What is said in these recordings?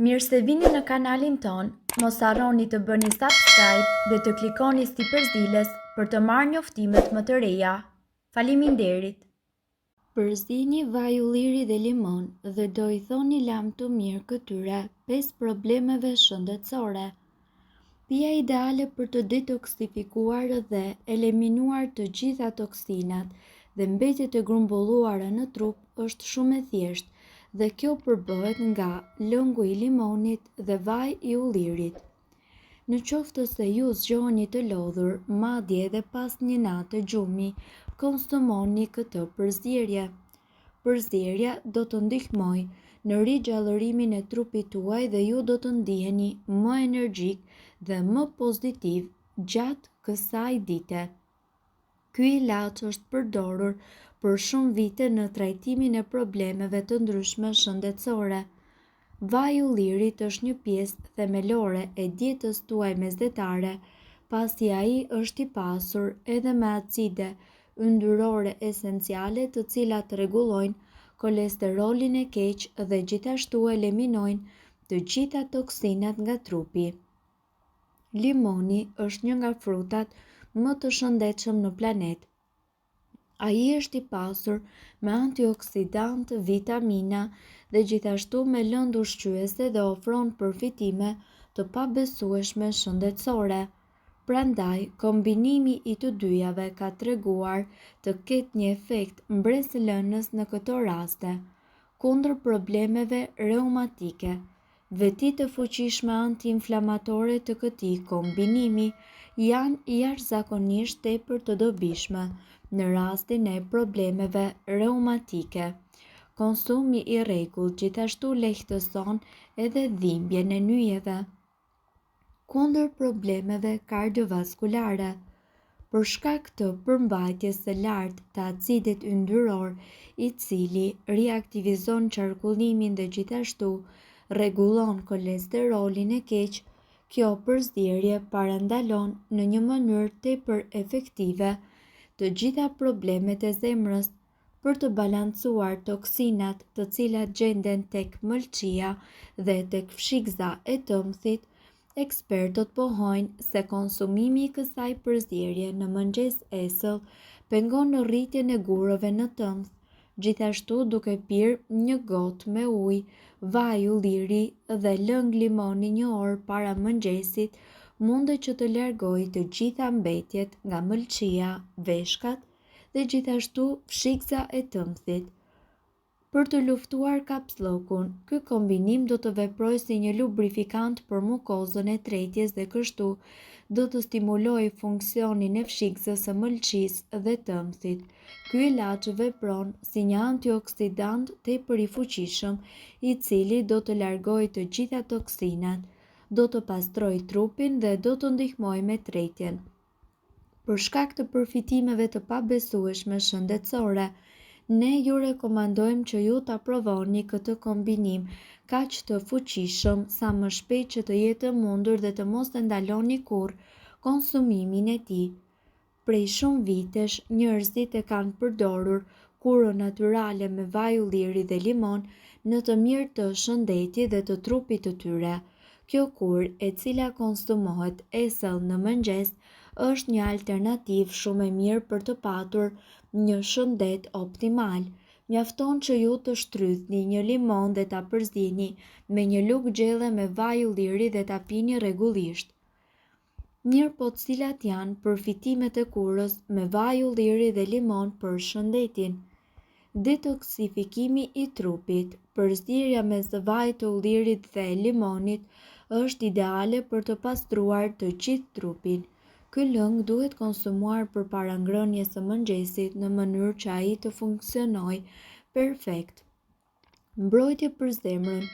Mirë se vini në kanalin ton, mos harroni të bëni subscribe dhe të klikoni si përzdiles për të marrë njoftimet më të reja. Faleminderit! Përzini vaj ulliri dhe limon dhe do i thoni lam të mirë këtyre 5 problemeve shëndetësore. Pija ideale për të detoksifikuar dhe eliminuar të gjitha toksinat dhe mbetjet e grumbulluara në trup është shumë e thjeshtë dhe kjo përbëhet nga lëngu i limonit dhe vaj i ullirit. Në qoftë se ju zgjoheni të lodhur, madje edhe pas një nate gjumi, konsumoni këtë përzierje. Përzierja do të ndihmojë në rigjallërimin e trupit tuaj dhe ju do të ndiheni më energjik dhe më pozitiv gjatë kësaj dite. Ky ilaç është përdorur për shumë vite në trajtimin e problemeve të ndryshme shëndetësore. Vaji i ullirit është një pjesë themelore e dietës tuaj mesdhetare, pasi ai është i pasur edhe me acide yndyrore esenciale të cilat rregullojnë kolesterolin e keq dhe gjithashtu eliminojnë të gjitha toksinat nga trupi. Limoni është një nga frutat më të shëndetshëm në planet. Ai është i pasur me antioksidant, vitamina dhe gjithashtu me lëndë ushqyese dhe ofron përfitime të pabesueshme shëndetësore. Prandaj, kombinimi i të dyjave ka treguar të ketë një efekt mbresëlënës në këto raste, kundër problemeve reumatike. Vetit e fuqishme anti-inflamatore të këtij kombinimi janë jashtëzakonisht tepër të dobishme në rastin e problemeve reumatike. Konsumi i rregullt gjithashtu lehtëson edhe dhimbjen e nyjeve. Kundër problemeve kardiovaskulare, për shkak të përmbajtjes së lartë të acidit yndyror, i cili riaktivizon qarkullimin dhe gjithashtu rregullon kolesterolin e keq, kjo përzierje parandalon në një mënyrë tepër efektive të gjitha problemet e zemrës për të balancuar toksinat të cilat gjenden tek mëlçia dhe tek fshikëza e tëmthit. Ekspertët pohojnë se konsumimi i kësaj përzierje në mëngjes esëll pengon në rritjen e gurëve në tëmth, gjithashtu duke pirë një gotë me ujë, vaj ulliri dhe lëng limoni një orë para mëngjesit mundet që të largojë të gjitha mbetjet nga mëlçia, veshkat dhe gjithashtu fshikëza e tëmthit. Për të luftuar kapsllokun, ky kombinim do të veprojë si një lubrifikant për mukozën e tretjes dhe kështu do të stimulojë funksionin e fshikëzës së mëlçisë dhe tëmthit. Ky ilaç vepron si një antioksidant tepër i fuqishëm, i cili do të largojë të gjitha toksinat, do të pastrojë trupin dhe do të ndihmojë me tretjen. Për shkak të përfitimeve të pabesueshme shëndetësore, ne ju rekomandojmë që ju ta provoni këtë kombinim kaq të fuqishëm sa më shpejt që të jetë mundur dhe të mos e ndaloni kurrë konsumimin e tij. Prej shumë vitesh, njerëzit e kanë përdorur kurën natyrale me vaj ulliri dhe limon në të mirë të shëndetit dhe të trupit të tyre. Kjo kurë, e cila konsumohet esëll në mëngjes, është një alternativë shumë e mirë për të patur një shëndet optimal. Mjafton që ju të shtrydhni një limon dhe ta përzini me një lugë gjelle me vaj ulliri dhe ta pini rregullisht. Mirë po, cilat janë përfitimet e kurës me vaj ulliri dhe limon për shëndetin? Detoksifikimi i trupit. Përzierja mes vajit të ullirit dhe limonit është ideale për të pastruar të gjithë trupin. Ky lëng duhet konsumuar përpara ngrënies së mëngjesit në mënyrë që ai të funksionojë perfekt. Mbrojtje për zemrën.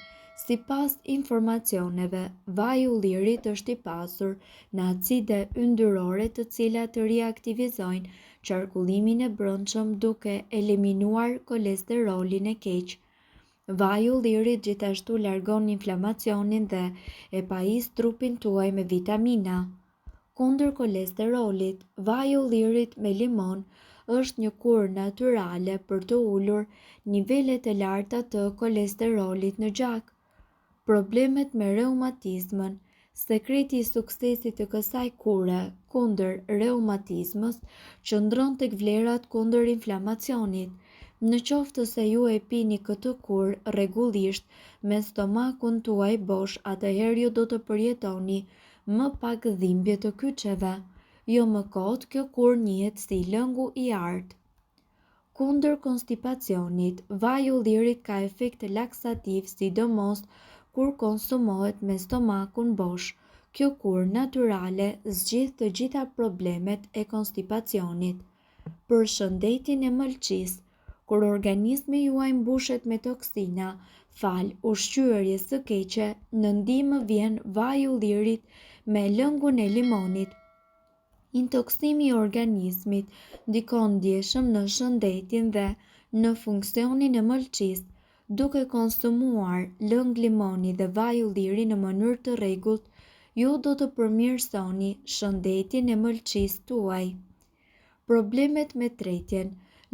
Sipas informacioneve, vaji i ullirit është i pasur në acide yndyrore të cilat riaktivizojnë qarkullimin e brendshëm duke eliminuar kolesterolin e keq. Vaji i ullirit gjithashtu largon inflamacionin dhe e pajis trupin tuaj me vitamina. Kundër kolesterolit, vaji i ullirit me limon është një kurë natyrale për të ulur nivelet e larta të kolesterolit në gjak. Problemet me reumatizmën. Sekreti i suksesit të kësaj kure kundër reumatizmës qëndron tek vlerat kundër inflamacionit. Në qoftë se ju e pini këtë kurë rregullisht me stomakun tuaj bosh, atëherë ju do të përjetoni më pak dhimbje të kyçeve. Jo më kot, kjo kurë njihet si lëngu i artë. Kundër konstipacionit, vaji i ullirit ka efekt laksativ, sidomos kur konsumohet me stomakun bosh. Kjo kurë natyrale zgjidh të gjitha problemet e konstipacionit. Për shëndetin e mëlçisë, kur organizmi juaj mbushet me toksina, fal ushqyerjes së keqe, në ndihmë vjen vaji i ullirit me lëngun e limonit. Intoksimi i organizmit ndikon ndjeshëm në shëndetin dhe në funksionin e mëlçisë. Duke konsumuar lëng limoni dhe vaj ulliri në mënyrë të rregullt, ju do të përmirësoni shëndetin e mëlçisë tuaj. Problemet me tretjen.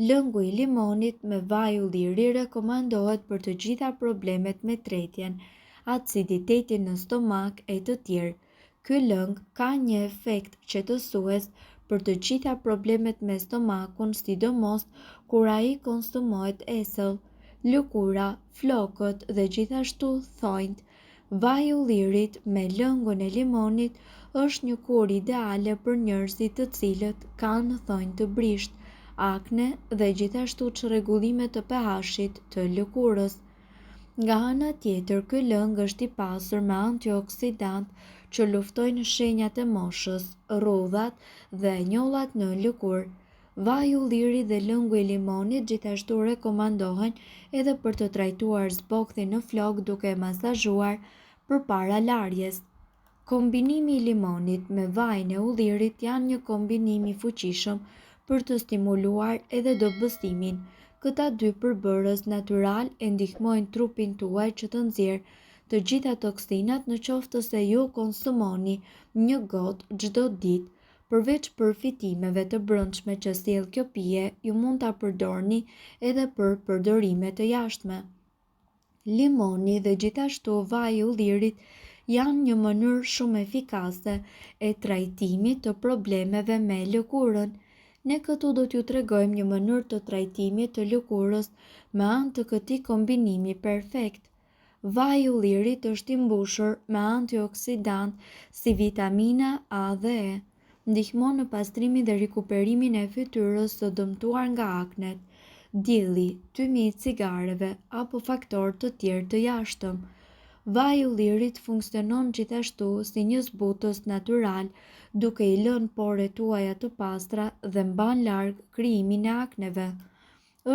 Lëngu i limonit me vaj ulliri rekomandohet për të gjitha problemet me tretjen, aciditetin në stomak e të tjerë. Ky lëng ka një efekt qetësues për të gjitha problemet me stomakun, sidomos kur ai konsumohet esëll, lëkura, flokët dhe gjithashtu thonjt. Vaji i ullirit me lëngun e limonit është një kurë ideale për njerëzit të cilët kanë thonjë të brisht, akne dhe gjithashtu çrregullime të pH-it të lëkurës. Nga ana tjetër, ky lëng është i pasur me antioksidant që luftojnë shenjat e moshës, rrudhat dhe njollat në lëkurë. Vaji i ullirit dhe lëngu i limonit gjithashtu rekomandohen edhe për të trajtuar zbogthin në flok duke masazhuar përpara larjes. Kombinimi i limonit me vajin e ullirit janë një kombinim i fuqishëm për të stimuluar edhe dobësimin. Këta dy përbërës natyral e ndihmojnë trupin tuaj që të nxjerrë të gjitha toksinat në qoftë se ju konsumoni një gotë çdo ditë. Përveç përfitimeve të brendshme që sjell kjo pije, ju mund ta përdorni edhe për përdorime të jashtme. Limoni dhe gjithashtu vaji i ullirit janë një mënyrë shumë efikase e trajtimit të problemeve me lëkurën. Ne këtu do t'ju tregojmë një mënyrë të trajtimit të lëkurës me anë të këtij kombinimi perfekt. Vaji i ullirit është i mbushur me antioksidant si vitamina A dhe E. Ndihmon në pastrimin dhe rikuperimin e fytyrës së dëmtuar nga aknet, dielli, tymi i cigareve apo faktorë të tjerë të jashtëm. Vaji i ullirit funksionon gjithashtu si një zbutës natyral, duke i lënë poret tuaja të pastra dhe mban larg krijimin e akneve.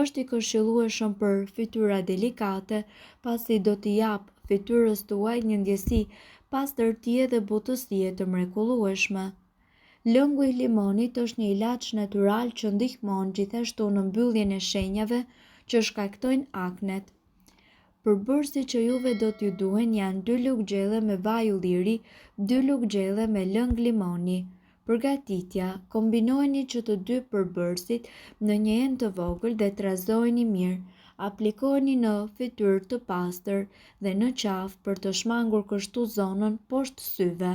Është i këshillueshëm për fytyra delikate, pasi do t'i jap fytyrës tuaj një ndjesi pastërtie dhe butësie të mrekullueshme. Lëngu i limonit është një ilaç natyral që ndihmon gjithashtu në mbylljen e shenjave që shkaktojnë aknet. Përbërësit që juve do t'ju duhen janë 2 lugë gjelle me vaj ulliri, 2 lugë gjelle me lëng limoni. Përgatitja: kombinojeni që të dy përbërësit në një enë të vogël dhe trazojeni mirë. Aplikojeni në fytyrë të pastër dhe në qafë për të shmangur kështu zonën poshtë syve.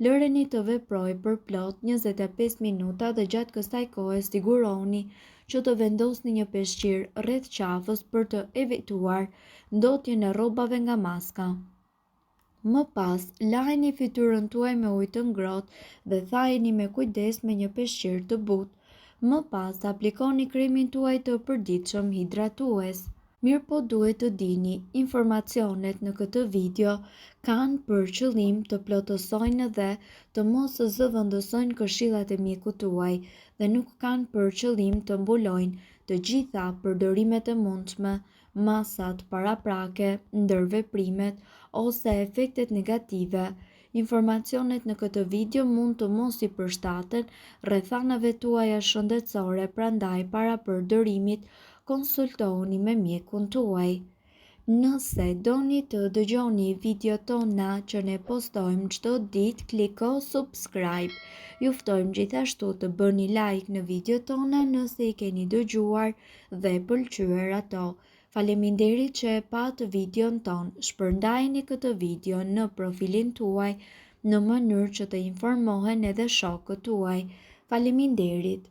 Lëreni të veprojë për plot 25 minuta dhe gjatë kësaj kohe siguroni që të vendosni një peshqir rreth qafës për të evituar ndotjen e rrobave nga maska. Më pas, lajeni fytyrën tuaj me ujë të ngrohtë dhe thajeni me kujdes me një peshqir të butë. Më pas, aplikoni kremin tuaj të përditshëm hidratues. Mirë po duhet të dini, informacionet në këtë video kanë për qëllim të plotësojnë dhe të mos zëvendësojnë këshillat e mjekut tuaj dhe nuk kanë për qëllim të mbulojnë të gjitha përdorimet e mundshme, masat paraprake, ndërveprimet ose efektet negative. Informacionet në këtë video mund të mos i përshtaten rrethanave tuaja shëndetësore, prandaj para përdorimit konsultohuni me mjekun tuaj. Nëse doni të dëgjoni video tona që ne postojmë çdo ditë, kliko subscribe. Ju ftojmë gjithashtu të bëni like në video tona nëse i keni dëgjuar dhe pëlqyer ato. Faleminderit që e patë videon ton. Shpërndajeni këtë video në profilin tuaj në mënyrë që të informohen edhe shokët tuaj. Faleminderit.